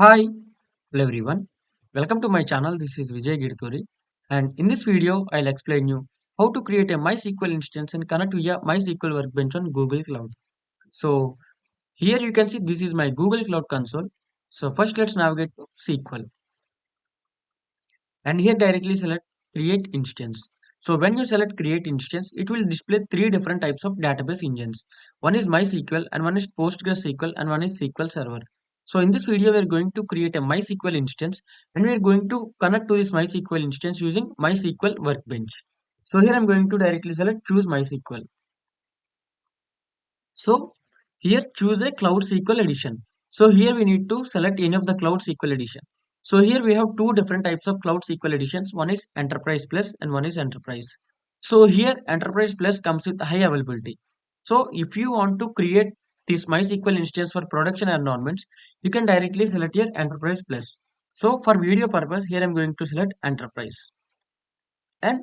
Hi, hello everyone. Welcome to my channel. This is 𝐿𝐲𝐿𝐿 and in this video I'll explain you how to create a MySQL instance and connect to a MySQL Workbench on Google Cloud. So here you can see this is my Google Cloud console. So first let's navigate to SQL and here directly select create instance. So when you select create instance, it will display three different types of database engines. One is MySQL and one is PostgreSQL and one is SQL Server. So in this video, we are going to create a MySQL instance and we are going to connect to this MySQL instance using MySQL Workbench. So here I'm going to directly select choose MySQL. So here choose a Cloud SQL edition. So here we need to select any of the Cloud SQL edition. So here we have two different types of Cloud SQL editions. One is Enterprise Plus and one is Enterprise. So here Enterprise Plus comes with high availability. So if you want to create this MySQL instance for production environments, you can directly select here Enterprise Plus. So for video purpose, here I'm going to select Enterprise and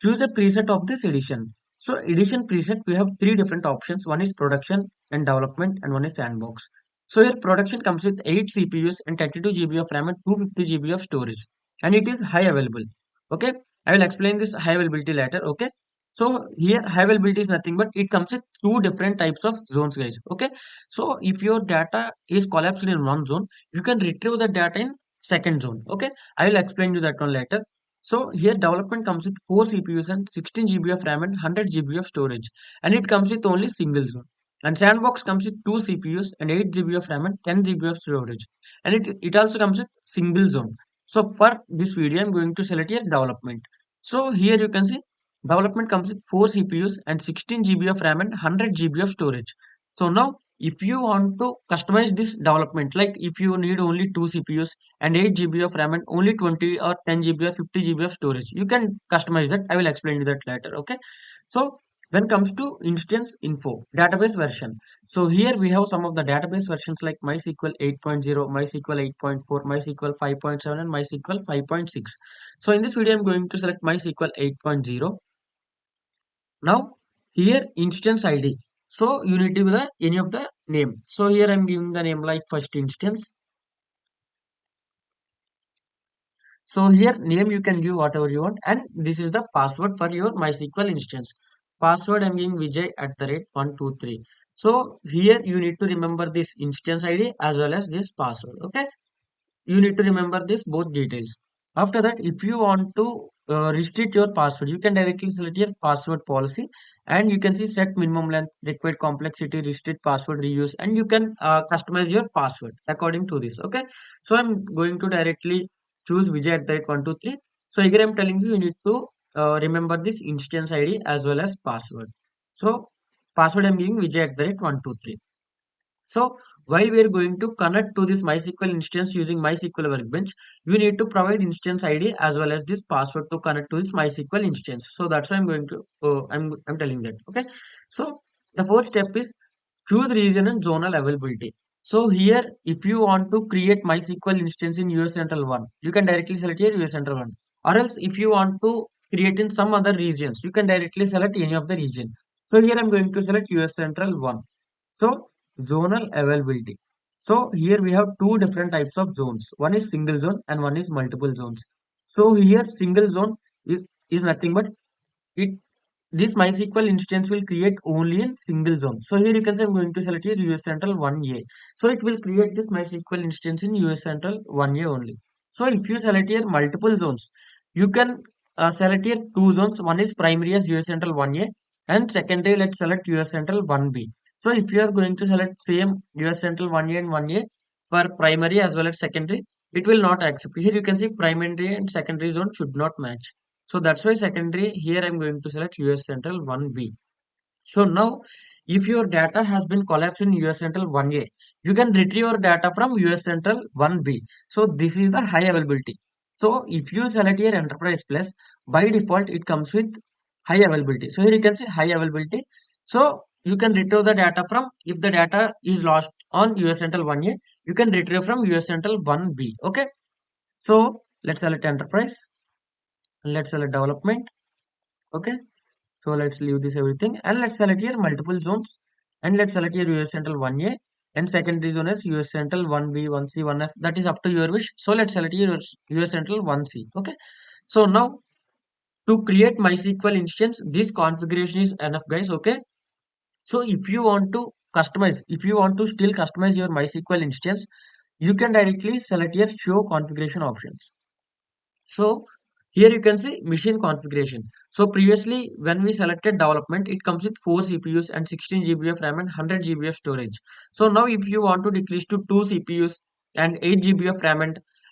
choose a preset of this edition. So edition preset, we have three different options. One is production and development and one is sandbox. So here production comes with 8 CPUs and 32 GB of RAM and 250 GB of storage and it is high available. Okay, I will explain this high availability later. Okay, so here high availability is nothing but it comes with two different types of zones, guys. Okay, so if your data is collapsed in one zone, you can retrieve the data in second zone. Okay, I will explain you that one later. So here development comes with 4 CPUs and 16 GB of RAM and 100 GB of storage and it comes with only single zone. And sandbox comes with 2 CPUs and 8 GB of RAM and 10 GB of storage and it also comes with single zone. So for this video I'm going to select here development. So here you can see development comes with 4 CPUs and 16 GB of RAM and 100 GB of storage. So now if you want to customize this development, like if you need only 2 CPUs and 8 GB of RAM and only 20 or 10 GB or 50 GB of storage, you can customize that. I will explain you that later. Okay, so when it comes to instance info database version, so here we have some of the database versions like MySQL 8.0, MySQL 8.4, MySQL 5.7 and MySQL 5.6. So in this video I'm going to select MySQL 8.0. Now here instance ID, so you need to give the any of the name. So here I'm giving the name like first instance. So here name you can give whatever you want and this is the password for your MySQL instance. Password I'm giving Vijay at the rate 123. So here you need to remember this instance ID as well as this password. Okay. You need to remember this both details. After that, if you want to restrict your password, you can directly select your password policy and you can see set minimum length, required complexity, restrict password reuse, and you can customize your password according to this. Okay, so I'm going to directly choose Vijay at the rate 123. So here I'm telling you, you need to remember this instance ID as well as password. So password I'm giving Vijay at the rate 123. So while we are going to connect to this MySQL instance using MySQL Workbench, you need to provide instance ID as well as this password to connect to this MySQL instance. So that's why I'm going to I'm telling that. Okay. So the fourth step is choose region and zonal availability. So here, if you want to create MySQL instance in US Central 1, you can directly select here US Central 1. Or else if you want to create in some other regions, you can directly select any of the region. So here I'm going to select US Central 1. So zonal availability. So here we have two different types of zones. One is single zone and one is multiple zones. So here single zone is nothing but it this MySQL instance will create only in single zone. So here you can say I'm going to select here US Central 1A. So it will create this MySQL instance in US Central 1A only. So if you select here multiple zones, you can select here two zones. One is primary as US Central 1A and secondary let's select US Central 1B. So if you are going to select same US Central 1A and 1A for primary as well as secondary, it will not accept. Here you can see primary and secondary zone should not match. So that's why secondary here I'm going to select US Central 1B. So now if your data has been collapsed in US Central 1A, you can retrieve your data from US Central 1B. So this is the high availability. So if you select here Enterprise Plus, by default it comes with high availability. So here you can see high availability. So you can retrieve the data from, if the data is lost on US Central 1A, you can retrieve from US Central 1B. Okay. So let's select Enterprise and let's select development. Okay, so let's leave this everything and let's select here multiple zones and let's select here US Central 1A and second is one as US Central 1B, 1C, 1F. That is up to your wish. So let's select your US Central 1C. Okay. So now to create MySQL instance, this configuration is enough, guys. Okay. So if you want to customize, if you want to still customize your MySQL instance, you can directly select your show configuration options. So here you can see machine configuration. So previously when we selected development, it comes with 4 CPUs and 16 GB of RAM and 100 GB of storage. So now if you want to decrease to 2 CPUs and 8 GB of RAM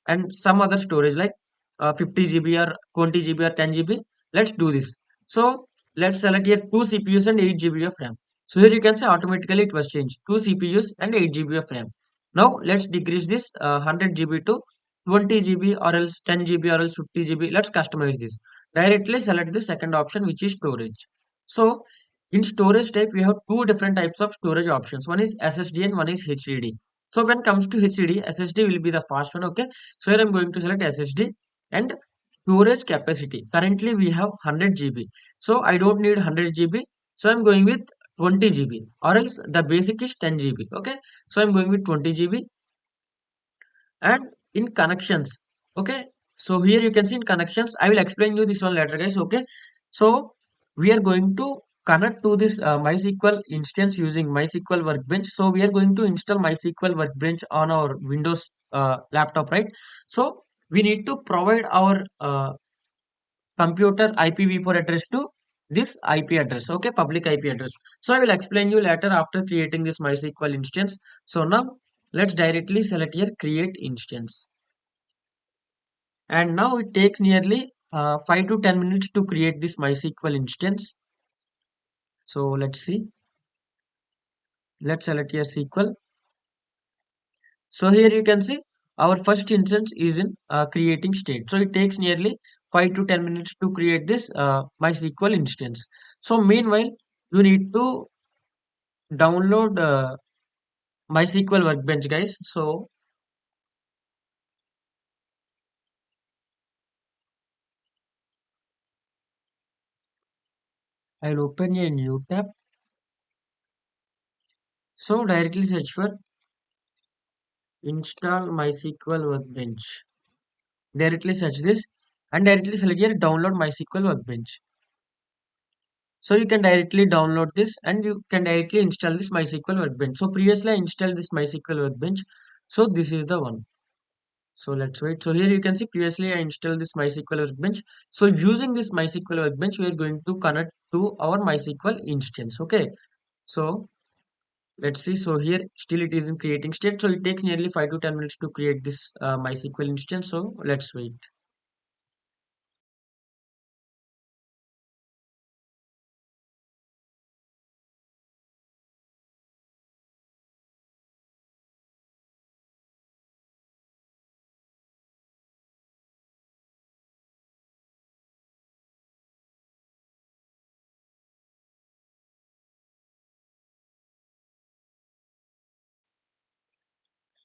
and some other storage like 50 GB or 20 GB or 10 GB, let's do this. So let's select here 2 CPUs and 8 GB of RAM. So here you can say automatically it was changed 2 CPUs and 8 GB of RAM. Now let's decrease this 100 GB to 20 GB or else 10 GB or else 50 GB. Let's customize this. Directly select the second option, which is storage. So in storage type, we have two different types of storage options. One is SSD and one is HDD. So when comes to HDD, SSD will be the fast one. Okay. So here I'm going to select SSD and storage capacity. Currently we have 100 GB. So I don't need 100 GB. So I'm going with 20 GB or else the basic is 10 GB. Okay. So I'm going with 20 GB and in connections. Okay, so here you can see in connections, I will explain you this one later, guys. Okay, so we are going to connect to this MySQL instance using MySQL Workbench. So we are going to install MySQL Workbench on our Windows laptop, right? So we need to provide our computer IPv4 address to this IP address. Okay, public IP address. So I will explain you later after creating this MySQL instance. So now let's directly select here create instance. And now it takes nearly 5 to 10 minutes to create this MySQL instance. So let's see. Let's select here SQL. So here you can see our first instance is in creating state. So it takes nearly 5 to 10 minutes to create this MySQL instance. So meanwhile, you need to download MySQL Workbench, guys. So I'll open a new tab. So directly search for install MySQL Workbench. Directly search this and directly select here download MySQL Workbench. So you can directly download this and you can directly install this MySQL Workbench. So previously I installed this MySQL Workbench. So this is the one. So let's wait. So here you can see previously I installed this MySQL Workbench. So using this MySQL Workbench, we are going to connect to our MySQL instance. Okay. So let's see. So here still it is in creating state. So it takes nearly 5 to 10 minutes to create this MySQL instance. So let's wait.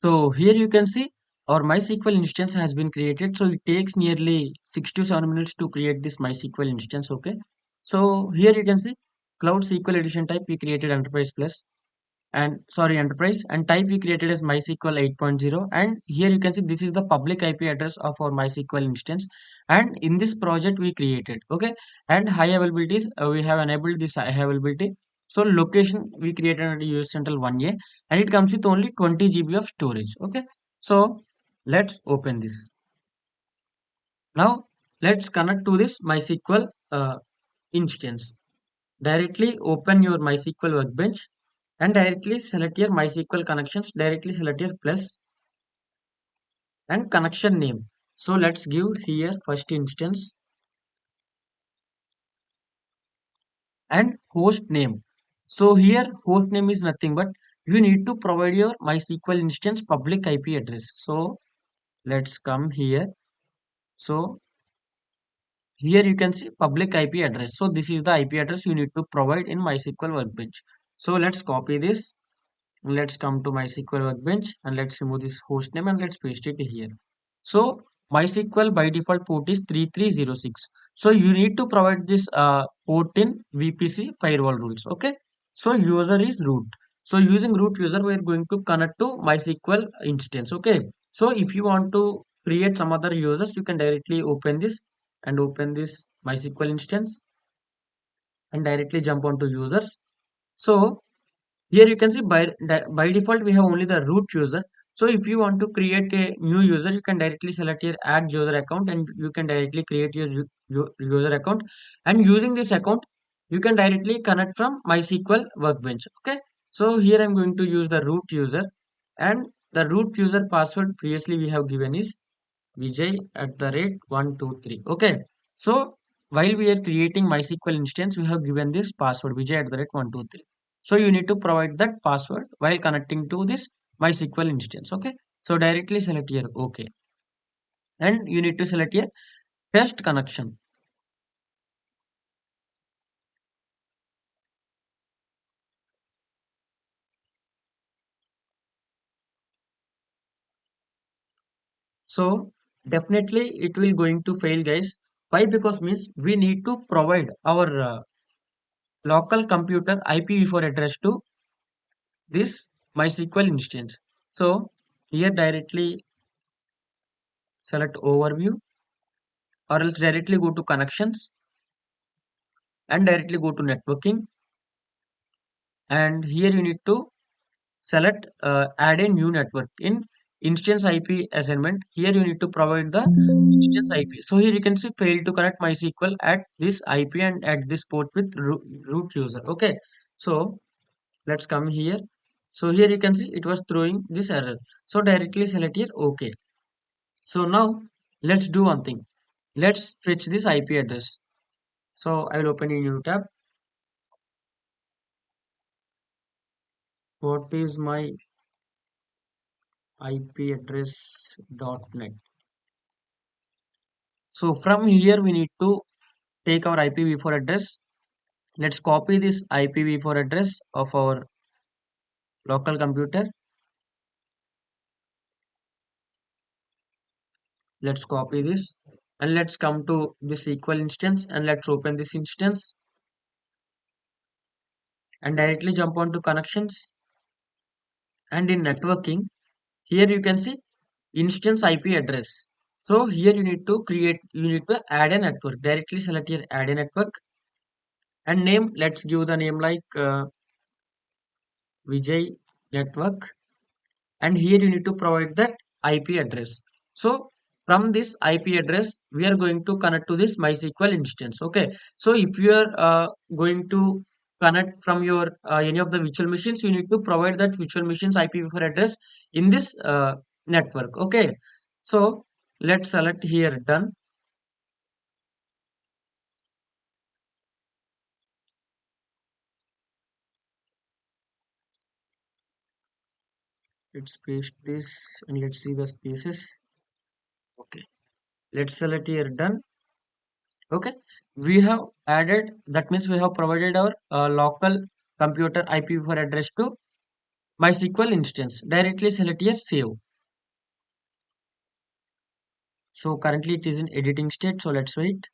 So here you can see our MySQL instance has been created. So it takes nearly 6 to 7 minutes to create this MySQL instance. Okay. So here you can see Cloud SQL Edition type we created Enterprise Plus and sorry Enterprise and type we created as MySQL 8.0 and here you can see this is the public IP address of our MySQL instance and in this project we created. Okay. And high availabilities we have enabled this high availability. So location we created under US Central 1A and it comes with only 20 GB of storage. Okay. So let's open this. Now let's connect to this MySQL instance. Directly open your MySQL Workbench and directly select your MySQL connections. Directly select your plus and connection name. So let's give here first instance and host name. So here host name is nothing but you need to provide your MySQL instance public IP address. So let's come here. So here you can see public IP address. So this is the IP address you need to provide in MySQL Workbench. So let's copy this. Let's come to MySQL Workbench and let's remove this host name and let's paste it here. So MySQL by default port is 3306. So you need to provide this port in VPC firewall rules. Okay. So user is root. So using root user, we are going to connect to MySQL instance. Okay. So if you want to create some other users, you can directly open this and open this MySQL instance and directly jump onto users. So here you can see by default we have only the root user. So if you want to create a new user, you can directly select here add user account and you can directly create your user account. And using this account, you can directly connect from MySQL Workbench. Okay. So here I'm going to use the root user, and the root user password previously we have given is Vijay@123. Okay. So while we are creating MySQL instance, we have given this password Vijay@123. So you need to provide that password while connecting to this MySQL instance. Okay. So directly select here OK. And you need to select here test connection. So definitely it will going to fail, guys. Why? Because means we need to provide our local computer IPv4 address to this MySQL instance. So here directly select overview, or else directly go to connections and directly go to networking, and here you need to select add a new network in instance IP assignment. Here you need to provide the instance IP. So here you can see fail to connect MySQL at this IP and at this port with root user. Okay. So let's come here. So here you can see it was throwing this error. So directly select here OK. So now let's do one thing. Let's fetch this IP address. So I will open a new tab. What is my IP address .net? So from here we need to take our IPv4 address. Let's copy this IPv4 address of our local computer. Let's copy this and let's come to this SQL instance and let's open this instance and directly jump onto connections, and in networking here you can see instance IP address. So here you need to add a network. Directly select here add a network, and name, let's give the name like Vijay network, and here you need to provide that IP address. So from this IP address, we are going to connect to this MySQL instance. Okay. So if you are going to connect from your any of the virtual machines, you need to provide that virtual machine's IPv4 address in this network. Okay. So let's select here done. Let's paste this and let's see the spaces. Okay. Let's select here done. Okay, we have added, that means we have provided our local computer IPv4 address to MySQL instance. Directly select here save. So currently it is in editing state, so let's wait.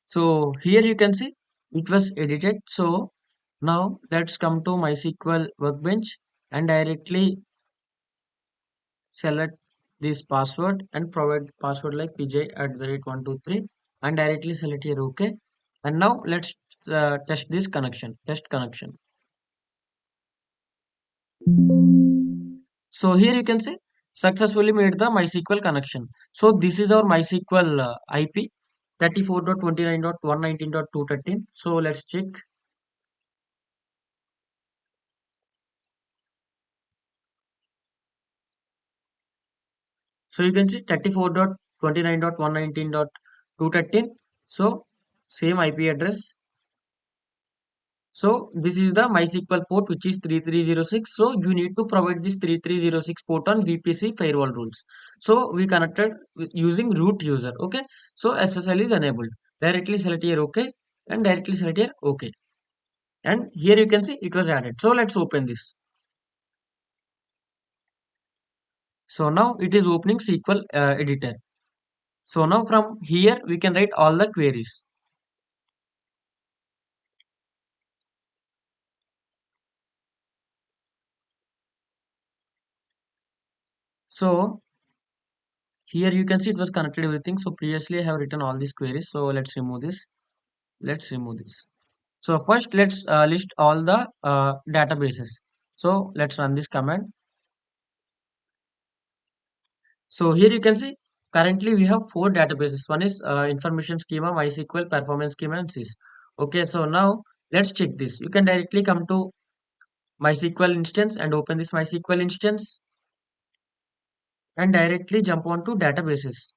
So here you can see it was edited. So now let's come to MySQL Workbench and directly select this password and provide password like pj@123 and directly select here OK. And now let's test this connection. Test connection. So here you can say successfully made the MySQL connection. So this is our MySQL IP 34.29.119.213. So let's check. So you can see 34.29.119.213. So same IP address. So this is the MySQL port which is 3306. So you need to provide this 3306 port on VPC firewall rules. So we connected using root user. Okay. So SSL is enabled. Directly select here OK and directly select here OK. And here you can see it was added. So let's open this. So now it is opening SQL editor. So now from here we can write all the queries. So here you can see it was connected everything. So previously I have written all these queries. So let's remove this. Let's remove this. So first let's list all the databases. So let's run this command. So here you can see currently we have four databases. One is information schema, MySQL, performance schema, and sys. Okay, so now let's check this. You can directly come to MySQL instance and open this MySQL instance and directly jump on to databases.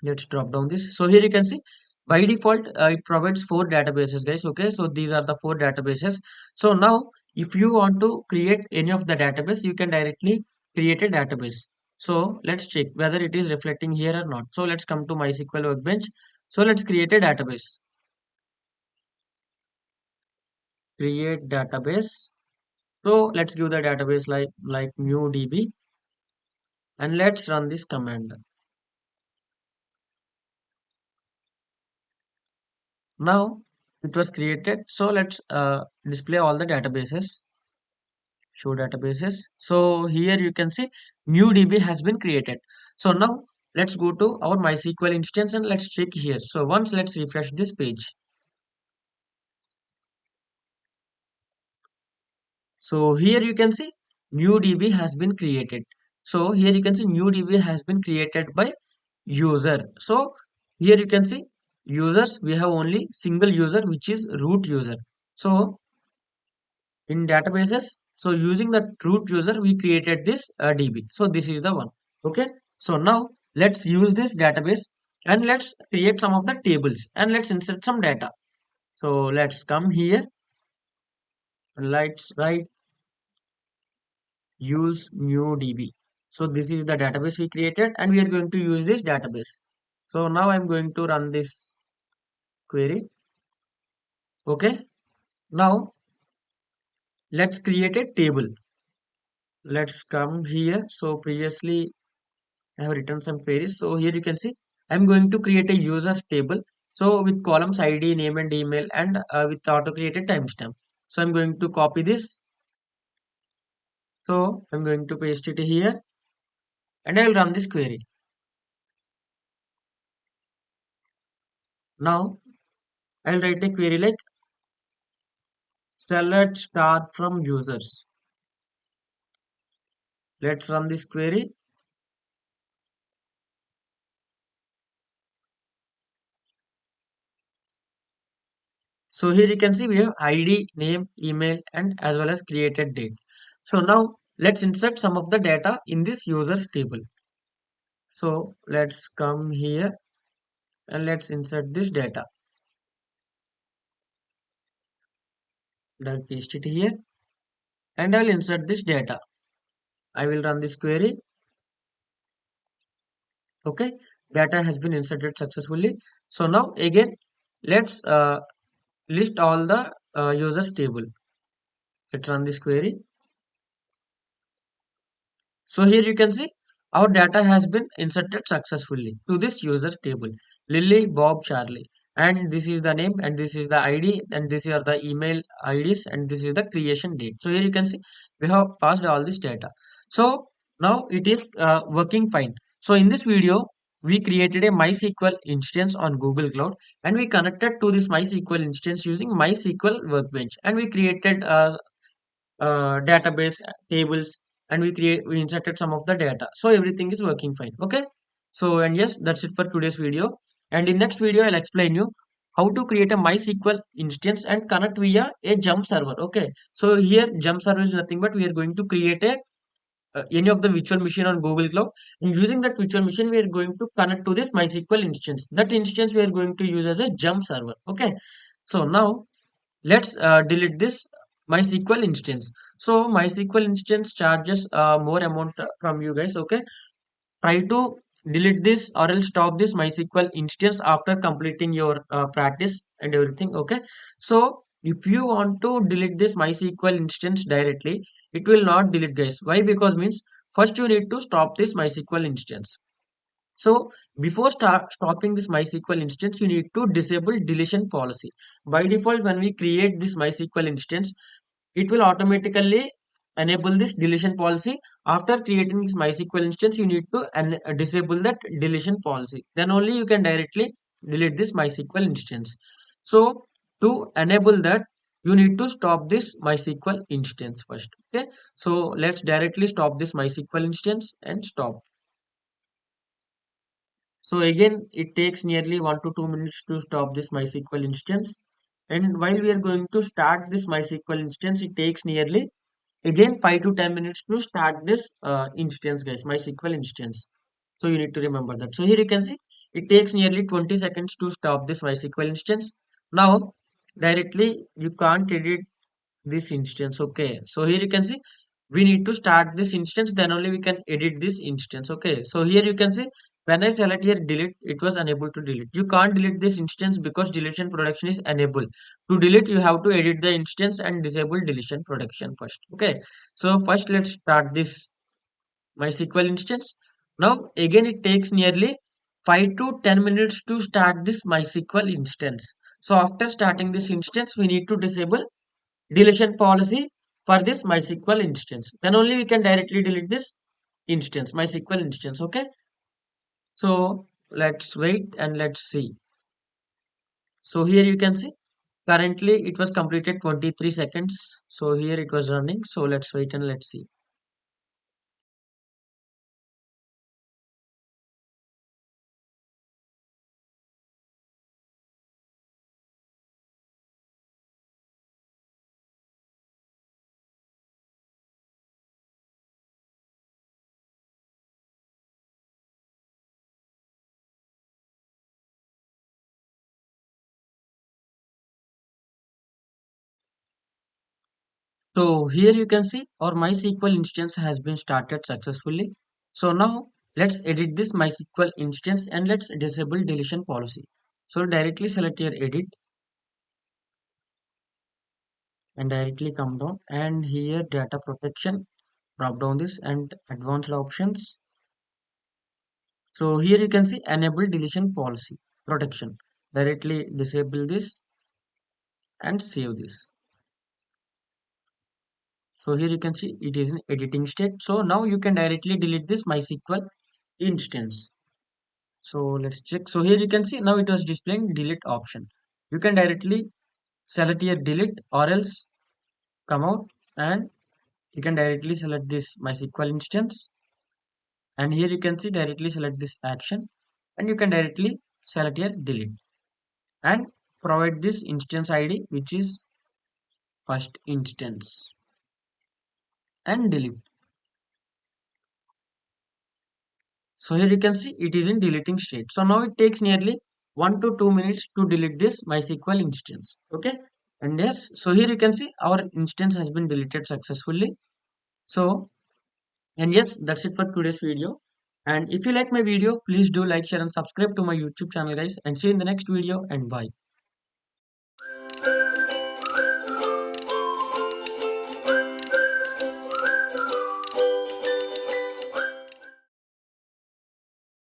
Let's drop down this. So here you can see by default it provides four databases, guys. Okay, so these are the four databases. So now if you want to create any of the database, you can directly create a database. So let's check whether it is reflecting here or not. So let's come to MySQL Workbench. So let's create a database. Create database. So let's give the database like new DB and let's run this command. Now it was created. So let's display all the databases. Show databases. So here you can see new DB has been created. So now let's go to our MySQL instance and let's check here. So once let's refresh this page. So here you can see new DB has been created. So here you can see new DB has been created by user. So here you can see users, we have only single user which is root user. So in databases, so using the root user we created this DB. So this is the one. Okay, so now let's use this database and let's create some of the tables and let's insert some data. So let's come here and let's write use new DB. So this is the database we created and we are going to use this database. So now I'm going to run this query. Okay, now let's create a table. Let's come here. So previously I have written some queries. So here you can see I'm going to create a users table. So with columns ID, name and email and with auto created timestamp. So I'm going to copy this. So I'm going to paste it here and I will run this query. Now I'll write a query like select star from users. Let's run this query. So here you can see we have ID, name, email and as well as created date. So now let's insert some of the data in this users table. So let's come here and let's insert this data. I'll paste it here and I'll insert this data. I will run this query. Okay, data has been inserted successfully. So now again, let's list all the users table. Let's run this query. So here you can see our data has been inserted successfully to this users table. Lily, Bob, Charlie. And this is the name and this is the ID and these are the email IDs and this is the creation date. So here you can see we have passed all this data. So now it is working fine. So in this video, we created a MySQL instance on Google Cloud and we connected to this MySQL instance using MySQL Workbench and we created database tables and we inserted some of the data, so everything is working fine. Okay, so and yes, that's it for today's video, and in next video I'll explain you how to create a MySQL instance and connect via a jump server. Okay, so here jump server is nothing but we are going to create a any of the virtual machine on Google Cloud, and using that virtual machine we are going to connect to this MySQL instance. That instance we are going to use as a jump server. Okay, so now let's delete this MySQL instance. So MySQL instance charges more amount from you guys. Okay, try to delete this or else stop this MySQL instance after completing your practice and everything. Okay, so if you want to delete this MySQL instance directly, it will not delete, guys. Why? Because means first you need to stop this MySQL instance. So before stopping this MySQL instance, you need to disable deletion policy. By default, when we create this MySQL instance, it will automatically enable this deletion policy. After creating this MySQL instance, you need to disable that deletion policy. Then only you can directly delete this MySQL instance. So to enable that, you need to stop this MySQL instance first. Okay. So let's directly stop this MySQL instance and stop. So again, it takes nearly 1 to 2 minutes to stop this MySQL instance. And while we are going to start this MySQL instance, it takes nearly again 5 to 10 minutes to start this instance, guys, MySQL instance. So you need to remember that. So here you can see it takes nearly 20 seconds to stop this MySQL instance. Now directly you can't edit this instance. Okay, so here you can see we need to start this instance, then only we can edit this instance. Okay, so here you can see when I select here delete, it was unable to delete. You can't delete this instance because deletion production is enabled. To delete, you have to edit the instance and disable deletion production first. Okay, so first let's start this MySQL instance. Now again it takes nearly 5 to 10 minutes to start this MySQL instance. So after starting this instance, we need to disable deletion policy for this MySQL instance. Then only we can directly delete this instance, MySQL instance. Okay. So let's wait and let's see. So here you can see currently it was completed 23 seconds. So here it was running. So let's wait and let's see. So here you can see our MySQL instance has been started successfully. So now let's edit this MySQL instance and let's disable deletion policy. So directly select your edit and directly come down and here data protection, drop down this and advanced options. So here you can see enable deletion policy protection. Directly disable this and save this. So here you can see it is in editing state. So now you can directly delete this MySQL instance. So let's check. So here you can see now it was displaying delete option. You can directly select here delete or else come out and you can directly select this MySQL instance. And here you can see directly select this action and you can directly select here delete and provide this instance ID which is first instance and delete. So here you can see it is in deleting state. So now it takes nearly 1 to 2 minutes to delete this MySQL instance. Okay. And yes, so here you can see our instance has been deleted successfully. So, and yes, that's it for today's video. And if you like my video, please do like, share and subscribe to my YouTube channel, guys. And see you in the next video and bye.